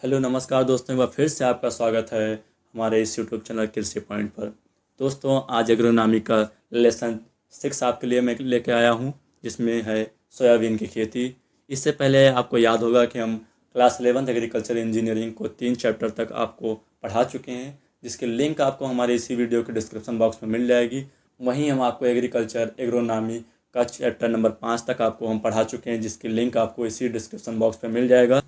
Hello नमस्कार दोस्तों, एक बार फिर से आपका स्वागत है हमारे इस यूट्यूब चैनल कृषि पॉइंट पर। दोस्तों, आज एग्रोनॉमी का लेसन 6 आपके लिए मैं लेके आया हूँ, जिसमें है सोयाबीन की खेती। इससे पहले आपको याद होगा कि हम क्लास 11th एग्रीकल्चर इंजीनियरिंग को 3 चैप्टर तक आपको पढ़ा चुके हैं, जिसके लिंक आपको हमारे इसी वीडियो के डिस्क्रिप्शन बॉक्स में मिल जाएगी। वहीं हम आपको एग्रीकल्चर एग्रोनॉमी का चैप्टर नंबर 5 तक आपको हम पढ़ा चुके हैं, जिसकी लिंक आपको इसी डिस्क्रिप्शन बॉक्स पर मिल जाएगा।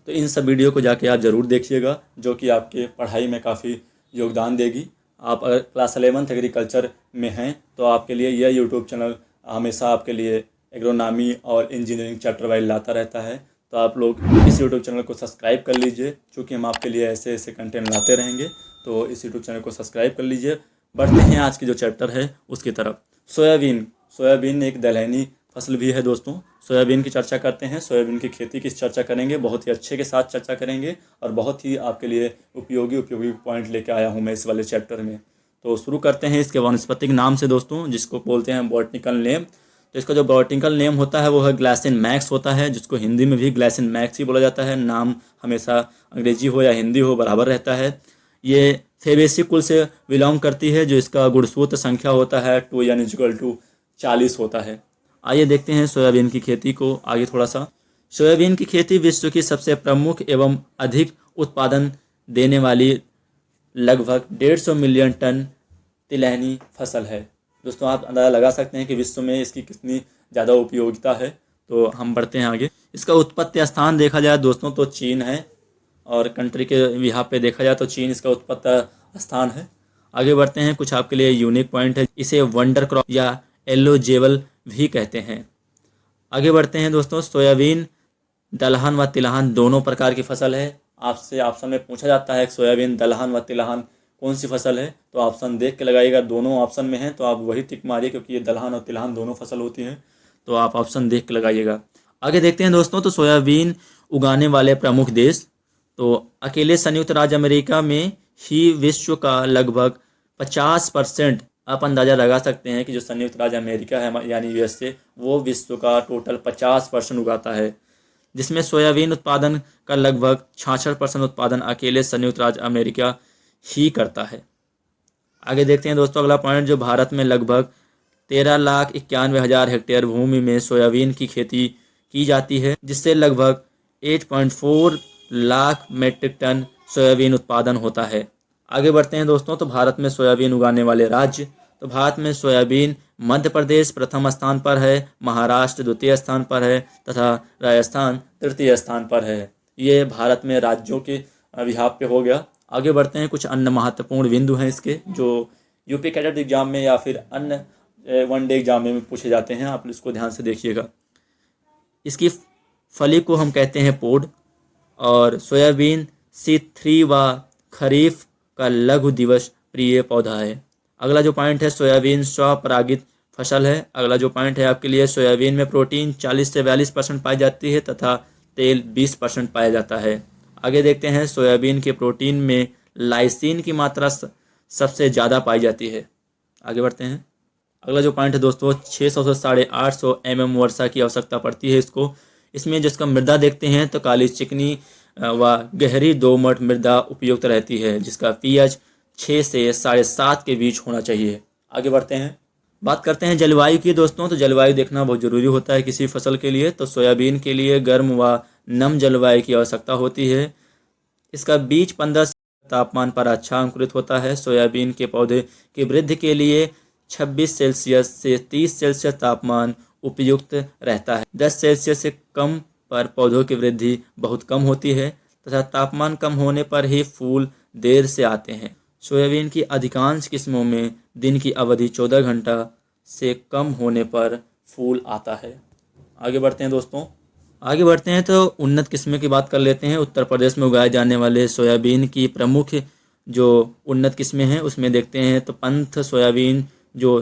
तो इन सब वीडियो को जाके आप ज़रूर देखिएगा, जो कि आपके पढ़ाई में काफ़ी योगदान देगी। आप अगर क्लास 11th एग्रीकल्चर में हैं तो आपके लिए यह यूट्यूब चैनल हमेशा आपके लिए एग्रोनॉमी और इंजीनियरिंग चैप्टर वाइज लाता रहता है। तो आप लोग इस यूट्यूब चैनल को सब्सक्राइब कर लीजिए, क्योंकि हम आपके लिए ऐसे ऐसे कंटेंट लाते रहेंगे। तो इस यूट्यूब चैनल को सब्सक्राइब कर लीजिए। बढ़ते हैं आज की जो चैप्टर है उसकी तरफ। सोयाबीन सोयाबीन एक दलहनी फसल भी है दोस्तों। सोयाबीन की चर्चा करते हैं, सोयाबीन की खेती की चर्चा करेंगे, बहुत ही अच्छे के साथ चर्चा करेंगे और बहुत ही आपके लिए उपयोगी पॉइंट लेके आया हूँ मैं इस वाले चैप्टर में। तो शुरू करते हैं इसके वानस्पतिक नाम से दोस्तों, जिसको बोलते हैं बॉटनिकल नेम। तो इसका जो बॉटनिकल नेम होता है वो है ग्लासिन मैक्स होता है, जिसको हिंदी में भी ग्लासिन मैक्स ही बोला जाता है। नाम हमेशा अंग्रेजी हो या हिंदी हो बराबर रहता है। ये फेबेसी कुल से बिलोंग करती है, जो इसका गुणसूत्र संख्या होता है 2 n = 40 होता है। आइए देखते हैं सोयाबीन की खेती को आगे थोड़ा सा। सोयाबीन की खेती विश्व की सबसे प्रमुख एवं अधिक उत्पादन देने वाली लगभग 150 मिलियन टन तिलहनी फसल है। दोस्तों, आप अंदाज़ा लगा सकते हैं कि विश्व में इसकी कितनी ज़्यादा उपयोगिता है। तो हम बढ़ते हैं आगे। इसका उत्पत्ति स्थान देखा जाए दोस्तों तो चीन है, और कंट्री के यहाँ पे देखा जाए तो चीन इसका उत्पत्ति स्थान है। आगे बढ़ते हैं, कुछ आपके लिए यूनिक पॉइंट है। इसे वंडर क्रॉप या येलो जेवल भी कहते हैं। आगे बढ़ते हैं दोस्तों। सोयाबीन दलहन व तिलहन दोनों प्रकार की फसल है। आपसे ऑप्शन में पूछा जाता है कि सोयाबीन दलहन व तिलहन कौन सी फसल है, तो ऑप्शन देख के लगाइएगा। दोनों ऑप्शन में है तो आप वही टिक मारिए, क्योंकि ये दलहन और तिलहन दोनों फसल होती हैं। तो आप ऑप्शन देख के लगाइएगा। आगे देखते हैं दोस्तों। तो सोयाबीन उगाने वाले प्रमुख देश, तो अकेले संयुक्त राज्य अमेरिका में ही विश्व का लगभग 50%, आप अंदाज़ा लगा सकते हैं कि जो संयुक्त राज्य अमेरिका है यानी यूएसए, वो विश्व का टोटल 50% उगाता है, जिसमें सोयाबीन उत्पादन का लगभग 66% उत्पादन अकेले संयुक्त राज्य अमेरिका ही करता है। आगे देखते हैं दोस्तों अगला पॉइंट, जो भारत में लगभग 13,91,000 हेक्टेयर भूमि में सोयाबीन की खेती की जाती है, जिससे लगभग 8.4 लाख मीट्रिक टन सोयाबीन उत्पादन होता है। आगे बढ़ते हैं दोस्तों। तो भारत में सोयाबीन उगाने वाले राज्य, तो भारत में सोयाबीन मध्य प्रदेश प्रथम स्थान पर है, महाराष्ट्र द्वितीय स्थान पर है तथा राजस्थान तृतीय स्थान पर है। ये भारत में राज्यों के विभाग पे हो गया। आगे बढ़ते हैं, कुछ अन्य महत्वपूर्ण बिंदु हैं इसके, जो यूपी कैडेट एग्जाम में या फिर अन्य वनडे एग्जाम में पूछे जाते हैं। आप इसको ध्यान से देखिएगा। इसकी फली को हम कहते हैं पोड, और सोयाबीन C3 व खरीफ का लघु दिवस प्रिय पौधा है। अगला जो पॉइंट है, सोयाबीन स्वपरागित फसल है। अगला जो पॉइंट है आपके लिए, सोयाबीन में प्रोटीन 40 से 42% पाई जाती है तथा तेल 20% पाया जाता है। आगे देखते हैं, सोयाबीन के प्रोटीन में लाइसिन की मात्रा सबसे ज़्यादा पाई जाती है। आगे बढ़ते हैं। अगला जो पॉइंट है दोस्तों, 600 से 850 mm वर्षा की आवश्यकता पड़ती है इसको। इसमें जिसका मृदा देखते हैं तो काली चिकनी व गहरी दोमट मृदा उपयुक्त रहती है, जिसका pH 6 से 7.5 के बीच होना चाहिए। आगे बढ़ते हैं, बात करते हैं जलवायु की दोस्तों। तो जलवायु देखना बहुत ज़रूरी होता है किसी फसल के लिए। तो सोयाबीन के लिए गर्म व नम जलवायु की आवश्यकता होती है। इसका बीज 15 तापमान पर अच्छा अंकुरित होता है। सोयाबीन के पौधे की वृद्धि के लिए 26 सेल्सियस से 30 सेल्सियस तापमान उपयुक्त रहता है। 10 सेल्सियस से कम पर पौधों की वृद्धि बहुत कम होती है तथा तापमान कम होने पर ही फूल देर से आते हैं। सोयाबीन की अधिकांश किस्मों में दिन की अवधि 14 घंटा से कम होने पर फूल आता है। आगे बढ़ते हैं दोस्तों। आगे बढ़ते हैं तो उन्नत किस्में की बात कर लेते हैं। उत्तर प्रदेश में उगाए जाने वाले सोयाबीन की प्रमुख जो उन्नत किस्में हैं उसमें देखते हैं तो पंथ सोयाबीन जो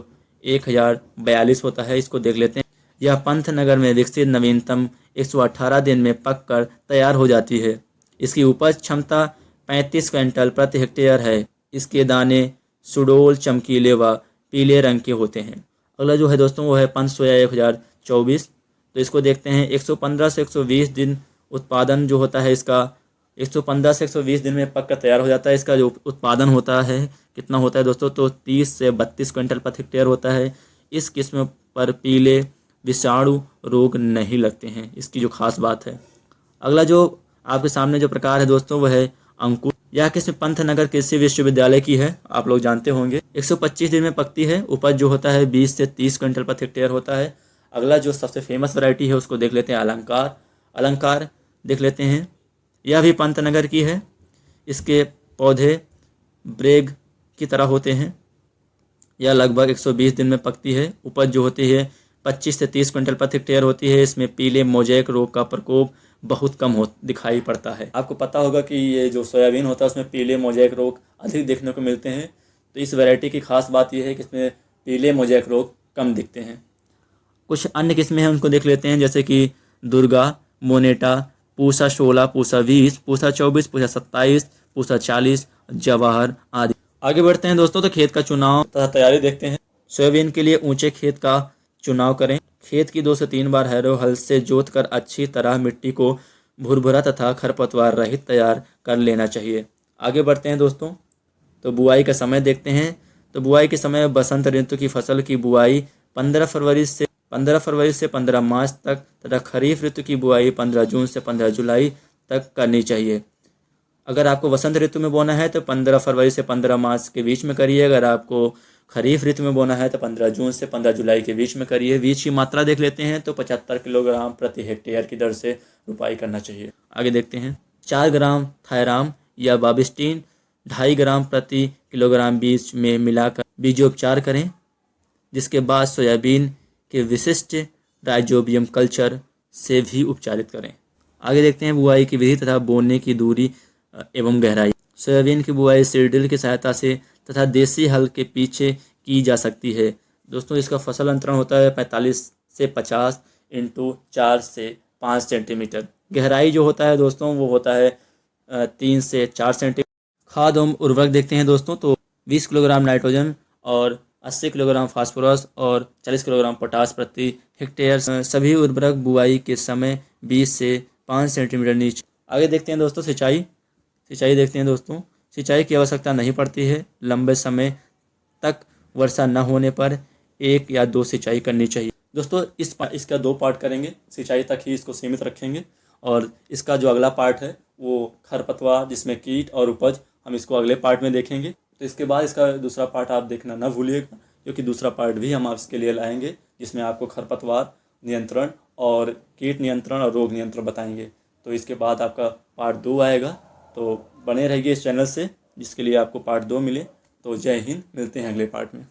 1042 होता है, इसको देख लेते हैं। यह पंतनगर में विकसित नवीनतम 118 दिन में पककर तैयार हो जाती है। इसकी उपज क्षमता 35 क्विंटल प्रति हेक्टेयर है। इसके दाने सुडोल चमकीले व पीले रंग के होते हैं। अगला जो है दोस्तों वो है पंच सोया 1024। तो इसको देखते हैं। 115 से 120 दिन उत्पादन जो होता है इसका, 115 से 120 दिन में पक कर तैयार हो जाता है। इसका जो उत्पादन होता है कितना होता है दोस्तों, तो 30 से 32 क्विंटल प्रति हेक्टेयर होता है। इस किस्म पर पीले विषाणु रोग नहीं लगते हैं, इसकी जो खास बात है। अगला जो आपके सामने जो प्रकार है दोस्तों वह है अंकुर। यह किस्म पंतनगर कृषि विश्वविद्यालय की है, आप लोग जानते होंगे। 125 दिन में पकती है। उपज जो होता है 20 से 30 क्विंटल प्रति हेक्टेयर होता है। अगला जो सबसे फेमस वैरायटी है उसको देख लेते हैं, अलंकार। अलंकार देख लेते हैं, यह भी पंतनगर की है। इसके पौधे ब्रेग की तरह होते हैं। यह लगभग 120 दिन में पकती है। उपज जो होती है 25 से 30 क्विंटल प्रति हेक्टेयर होती है। इसमें पीले मोज़ेक रोग का प्रकोप बहुत कम दिखाई पड़ता है। आपको पता होगा कि ये जो सोयाबीन होता है उसमें पीले मोज़ेक रोग अधिक देखने को मिलते हैं। तो इस वैरायटी की खास बात यह है कि इसमें पीले मोज़ेक रोग कम दिखते हैं। कुछ अन्य किस्में हैं उनको देख लेते हैं, जैसे कि दुर्गा, मोनेटा, पूसा 16, पूसा 20, पूसा 24, पूसा 27, पूसा 40, जवाहर आदि। आगे बढ़ते हैं दोस्तों, तो खेत का चुनाव तथा तैयारी देखते हैं। सोयाबीन के लिए ऊंचे खेत का चुनाव करें। खेत की 2 से 3 बार हैरो हल से जोत कर अच्छी तरह मिट्टी को भुरभुरा तथा खरपतवार रहित तैयार कर लेना चाहिए। आगे बढ़ते हैं दोस्तों, तो बुआई का समय देखते हैं। तो बुआई के समय बसंत ऋतु की फसल की बुआई 15 फरवरी से 15 मार्च तक तथा खरीफ ऋतु की बुआई 15 जून से 15 जुलाई तक करनी चाहिए। अगर आपको वसंत ऋतु में बोना है तो 15 फरवरी से 15 मार्च के बीच में करिए। अगर आपको खरीफ ऋतु में बोना है तो 15 जून से 15 जुलाई के बीच में करिए। बीज की मात्रा देख लेते हैं, तो 75 किलोग्राम प्रति हेक्टेयर की दर से रुपाई करना चाहिए। आगे देखते हैं, 4 ग्राम थायराम या बाबिस्टीन 2.5 ग्राम प्रति किलोग्राम बीज में मिलाकर बीजोपचार करें, जिसके बाद सोयाबीन के विशिष्ट राइजोबियम कल्चर से भी उपचारित करें। आगे देखते हैं बुआई की विधि तथा बोने की दूरी एवं गहराई। सोयाबीन की बुआई सीडड्रिल की सहायता से तथा देसी हल के पीछे की जा सकती है। दोस्तों इसका फसल अंतरण होता है 45 से 50 इंटू 4 से 5 सेंटीमीटर। गहराई जो होता है दोस्तों वो होता है 3 से 4 सेंटीमीटर। खाद एवं उर्वरक देखते हैं दोस्तों, तो 20 किलोग्राम नाइट्रोजन और 80 किलोग्राम फास्फोरस और 40 किलोग्राम पोटास प्रति हेक्टेयर सभी उर्वरक बुआई के समय 20 से 5 सेंटीमीटर नीचे। आगे देखते हैं दोस्तों सिंचाई देखते हैं दोस्तों। सिंचाई की आवश्यकता नहीं पड़ती है। लंबे समय तक वर्षा न होने पर 1 या 2 सिंचाई करनी चाहिए। दोस्तों इसका 2 पार्ट करेंगे, सिंचाई तक ही इसको सीमित रखेंगे। और इसका जो अगला पार्ट है वो खरपतवार जिसमें कीट और उपज, हम इसको अगले पार्ट में देखेंगे। तो इसके बाद इसका दूसरा पार्ट आप देखना ना भूलिएगा, क्योंकि दूसरा पार्ट भी हम आपके लिए लाएंगे जिसमें आपको खरपतवार नियंत्रण और कीट नियंत्रण और रोग नियंत्रण बताएंगे। तो इसके बाद आपका पार्ट 2 आएगा। तो बने रहिए इस चैनल से जिसके लिए आपको पार्ट 2 मिले। तो जय हिंद, मिलते हैं अगले पार्ट में।